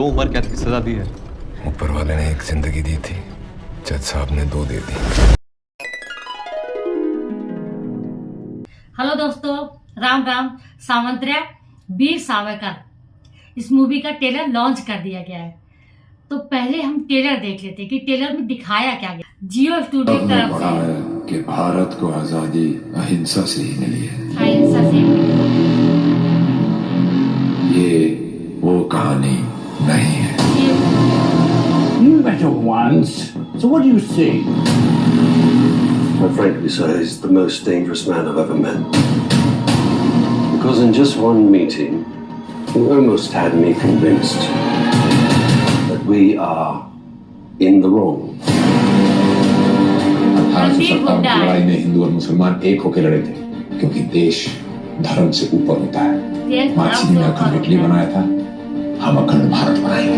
तो उम्र कैद की सजा दी है। ऊपर वाले ने एक जिंदगी दी थी, जज साहब ने 2 दे दी। हेलो दोस्तों, राम राम। सावंतरा वीर सावरकर इस मूवी का ट्रेलर लॉन्च कर दिया गया है। तो पहले हम ट्रेलर देख लेते हैं कि ट्रेलर में दिखाया क्या गया। जियो स्टूडियो की तरफ पढ़ा है कि भारत को आजादी अहिंसा से ही मिली है। अहिंसा से ये वो कहानी नहीं है। You met her once, so what do you think? Well, frankly, sir, he's the most dangerous man I've ever met. Because in just one meeting, you almost had me convinced that we are in the wrong. 1857 की लड़ाई में हिंदू और मुसलमान एक होकर लड़े थे, क्योंकि देश धर्म से ऊपर होता है। मार्क्स ने अखंड इटली बनाया था, हम अखंड भारत बनाएंगे।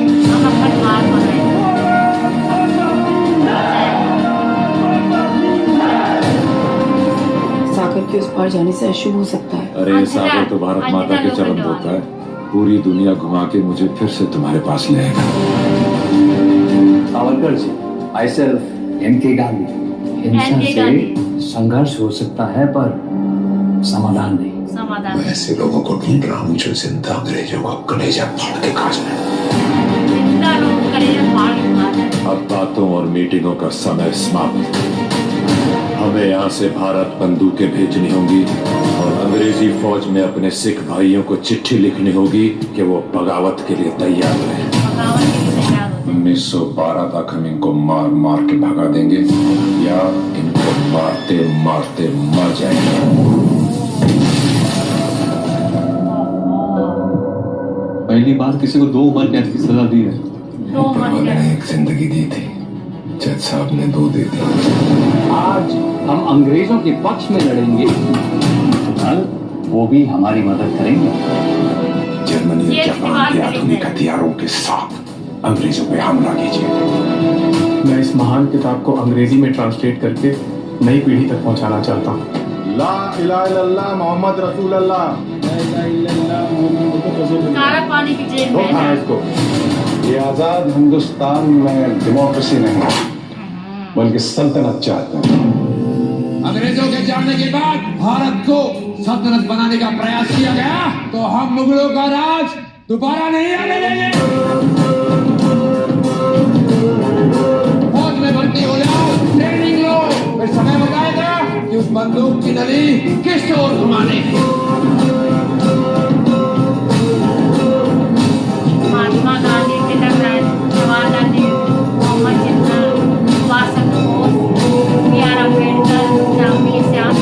सागर के उस पार जाने से अशुभ हो सकता है। अरे सागर तो भारत माता के चरण होता है, पूरी दुनिया घुमा के मुझे फिर से तुम्हारे पास ले आएगा। Savarkar ji, myself M.K. गांधी। हिंसा से संघर्ष हो सकता है, पर समाधान नहीं। मैं ऐसे लोगों को ढूंढ रहा हूँ जो जिंदा अंग्रेजों का कलेजा फाड़ के खा जाए। अब बातों और मीटिंगों का समय समाप्त। हमें यहाँ से भारत बंदूकें भेजनी होंगी और अंग्रेजी फौज में अपने सिख भाइयों को चिट्ठी लिखनी होगी कि वो बगावत के लिए तैयार रहे। 1912 तक हम इनको मार मार के भगा देंगे या इनको मारते मारते मर जाएंगे। पहली बार किसी को 2 उम्र कैद की सजा दी है। ऊपर वाले ने एक जिंदगी दी थी, जज साहब ने 2 दे दी। आज हम अंग्रेजों के पक्ष में लड़ेंगे, कल वो भी हमारी मदद करेंगे। जर्मनी और जापान के आधुनिक हथियारों के साथ अंग्रेजों पे हमला कीजिए। मैं इस महान किताब को अंग्रेजी में ट्रांसलेट करके नई पीढ़ी तक पहुंचाना चाहता हूँ। ला इलाहा इल्लल्लाह मोहम्मद रसूल अल्लाह। काला पानी की जेल में हाँ, इसको ये आजाद हिंदुस्तान में डेमोक्रेसी नहीं बल्कि सल्तनत चाहते हैं। अंग्रेजों के जाने के बाद भारत को सल्तनत बनाने का प्रयास किया गया, तो हम मुगलों का राज दोबारा नहीं आने देंगे। फौज में भर्ती हो जाओ, ट्रेनिंग लो, फिर समय बताएगा कि उस बंदूक की नली किस ओर घुमाने। महात्मा गांधी, जवाहरलाल नेहरू, मोहम्मद जिन्ना, सुभाष चंद्र बोस, B.R. अम्बेडकर, झांसी श्याम,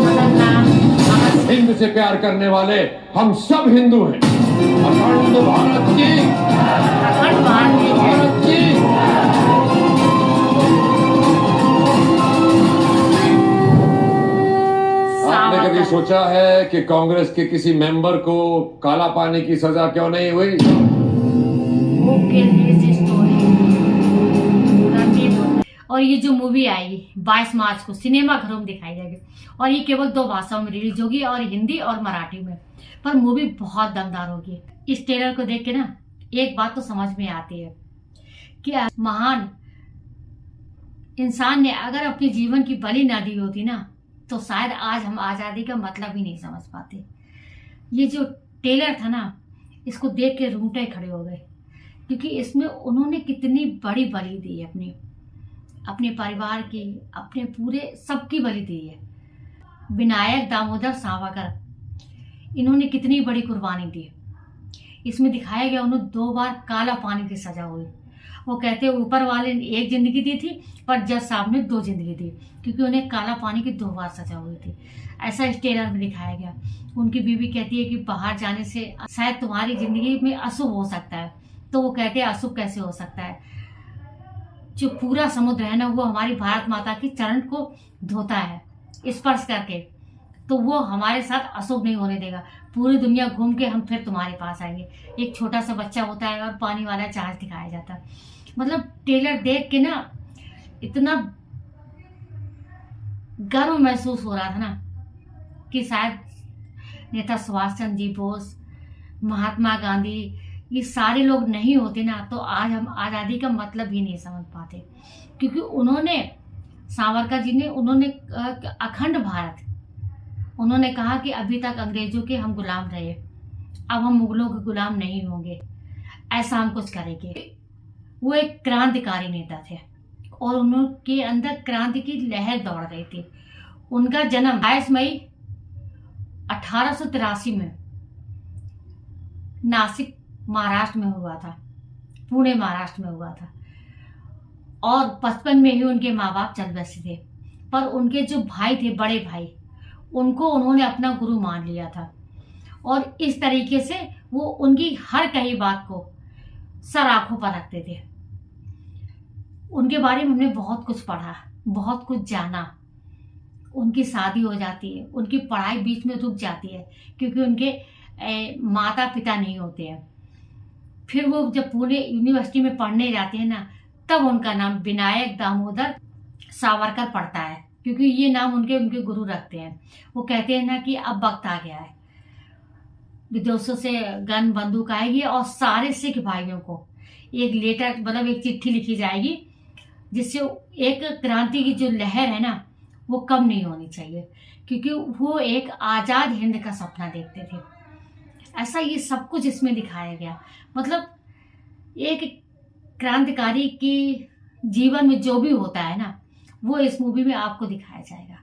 मदन लाल, हिंद से प्यार करने वाले हम सब हिंदू हैं। अखंड भारत की, अखंड भारत की। आपने कभी सोचा है कि कांग्रेस के किसी मेंबर को काला पानी की सजा क्यों नहीं हुई? और ये जो मूवी आएगी 22 मार्च को सिनेमा घरों में दिखाई जाएगी और ये केवल 2 भाषाओं में रिलीज होगी, और हिंदी और मराठी में। पर मूवी बहुत दमदार होगी। इस ट्रेलर को देख के ना एक बात तो समझ में आती है कि महान इंसान ने अगर अपने जीवन की बलि ना दी होती ना, तो शायद आज हम आज़ादी का मतलब ही नहीं समझ पाते। ये जो ट्रेलर था ना, इसको देख के रूंगटे खड़े हो गए, क्योंकि इसमें उन्होंने कितनी बड़ी बलि दी है, अपने परिवार की, अपने पूरे सबकी बलि दी है। विनायक दामोदर सावरकर इन्होंने कितनी बड़ी कुर्बानी दी। इसमें दिखाया गया उन्हें 2 बार काला पानी की सजा हुई। वो कहते हैं ऊपर वाले ने 1 जिंदगी दी थी, पर जज साहब ने 2 जिंदगी दी, क्योंकि उन्हें काला पानी की 2 बार सजा हुई थी। ऐसा इस ट्रेलर में दिखाया गया। उनकी बीवी कहती है कि बाहर जाने से शायद तुम्हारी जिंदगी में अशुभ हो सकता है, तो वो कहते हैं अशुभ कैसे हो सकता है? जो पूरा समुद्र है ना, वो हमारी भारत माता की चरण को धोता है स्पर्श करके, तो वो हमारे साथ अशुभ नहीं होने देगा। पूरी दुनिया घूम के हम फिर तुम्हारे पास आएंगे। एक छोटा सा बच्चा होता है और पानी वाला जहाज दिखाया जाता है। मतलब ट्रेलर देख के ना इतना गर्व महसूस हो रहा था ना कि शायद नेता सुभाष चंद्र जी बोस, महात्मा गांधी, ये सारे लोग नहीं होते ना तो आज हम आज़ादी का मतलब ही नहीं समझ पाते। क्योंकि उन्होंने, सावरकर जी ने, उन्होंने अखंड भारत, उन्होंने कहा कि अभी तक अंग्रेजों के हम गुलाम रहे, अब हम मुगलों के गुलाम नहीं होंगे, ऐसा हम कुछ करेंगे। वो एक क्रांतिकारी नेता थे और उनके अंदर क्रांति की लहर दौड़ रही थी। उनका जन्म 22 मई 1883 में नासिक महाराष्ट्र में हुआ था, पुणे महाराष्ट्र में हुआ था। और 55 में ही उनके माँ बाप चल बसे थे। पर उनके जो भाई थे, बड़े भाई, उनको उन्होंने अपना गुरु मान लिया था और इस तरीके से वो उनकी हर कही बात को सर आंखों पर रखते थे। उनके बारे में हमने बहुत कुछ पढ़ा, बहुत कुछ जाना। उनकी शादी हो जाती है, उनकी पढ़ाई बीच में रुक जाती है क्योंकि उनके माता पिता नहीं होते हैं। फिर वो जब पुणे यूनिवर्सिटी में पढ़ने जाते हैं ना, तब उनका नाम विनायक दामोदर सावरकर पड़ता है क्योंकि ये नाम उनके गुरु रखते हैं। वो कहते हैं ना कि अब वक्त आ गया है, विदेशों से गन बंदूक आएगी और सारे सिख भाइयों को एक लेटर, मतलब एक चिट्ठी लिखी जाएगी जिससे एक क्रांति की जो लहर है ना वो कम नहीं होनी चाहिए, क्योंकि वो एक आज़ाद हिंद का सपना देखते थे। ऐसा ये सब कुछ इसमें दिखाया गया। मतलब एक क्रांतिकारी के जीवन में जो भी होता है ना वो इस मूवी में आपको दिखाया जाएगा।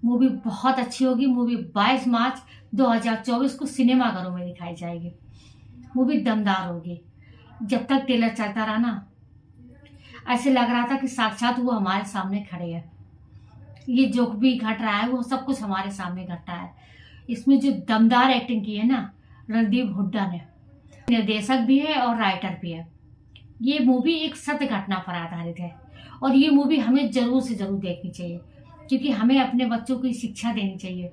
मूवी बहुत अच्छी होगी। मूवी 22 मार्च 2024 को सिनेमाघरों में दिखाई जाएगी। मूवी दमदार होगी। जब तक ट्रेलर चलता रहा ना, ऐसे लग रहा था कि साक्षात वो हमारे सामने खड़े हैं। ये जो भी घट रहा है वो सब कुछ हमारे सामने घट रहा है। इसमें जो दमदार एक्टिंग की है ना रणदीप हुड्डा ने, निर्देशक भी है और राइटर भी है। ये मूवी एक सत्य घटना पर आधारित है और ये मूवी हमें जरूर से जरूर देखनी चाहिए, क्योंकि हमें अपने बच्चों को शिक्षा देनी चाहिए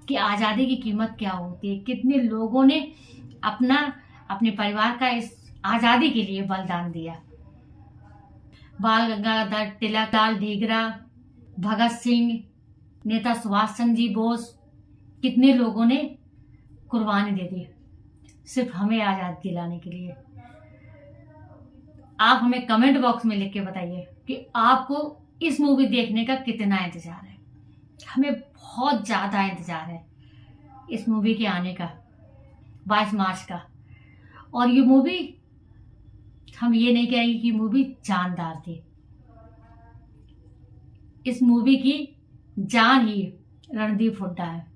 कि आज़ादी की कीमत क्या होती है, कितने लोगों ने अपने परिवार का इस आज़ादी के लिए बलिदान दिया। बाल गंगाधर तिलक, लाल ढीगरा, भगत सिंह, नेता सुभाष चंद्र जी बोस, कितने लोगों ने कुर्बानी दे दी सिर्फ हमें आज़ादी दिलाने के लिए। आप हमें कमेंट बॉक्स में लिख के बताइए कि आपको इस मूवी देखने का कितना इंतजार है। हमें बहुत ज़्यादा इंतजार है इस मूवी के आने का, 22 मार्च का। और ये मूवी, हम ये नहीं कहेंगे कि मूवी जानदार थी। इस मूवी की जान ही रणदीप हुड्डा है,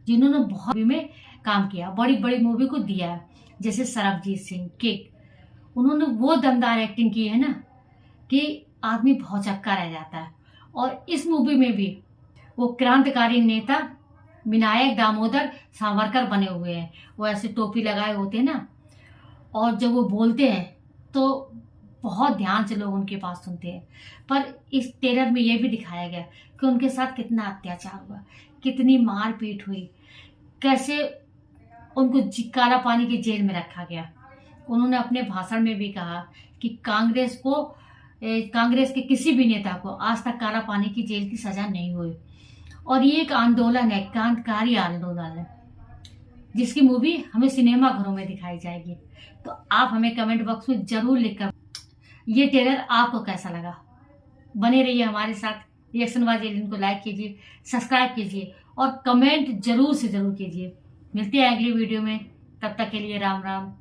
जिन्होंने बहुत में काम किया, बड़ी बड़ी मूवी को दिया है, जैसे सरबजीत सिंह, किक। उन्होंने वो दमदार एक्टिंग की है ना कि आदमी भौचक्का रह जाता है। और इस मूवी में भी वो क्रांतिकारी नेता विनायक दामोदर सावरकर बने हुए हैं। वो ऐसे टोपी लगाए होते हैं ना, और जब वो बोलते हैं तो बहुत ध्यान से लोग उनके पास सुनते हैं। पर इस ट्रेलर में ये भी दिखाया गया कि उनके साथ कितना अत्याचार हुआ, कितनी मारपीट हुई, कैसे उनको काला पानी की जेल में रखा गया। उन्होंने अपने भाषण में भी कहा कि कांग्रेस के किसी भी नेता को आज तक काला पानी की जेल की सजा नहीं हुई। और ये एक आंदोलन है, क्रांतिकारी आंदोलन है, जिसकी मूवी हमें सिनेमाघरों में दिखाई जाएगी। तो आप हमें कमेंट बॉक्स में जरूर लिखकर ये ट्रेलर आपको कैसा लगा। बने रहिए हमारे साथ। रिएक्शन बाजी को लाइक कीजिए, सब्सक्राइब कीजिए और कमेंट जरूर से जरूर कीजिए। मिलते हैं अगली वीडियो में, तब तक के लिए राम राम।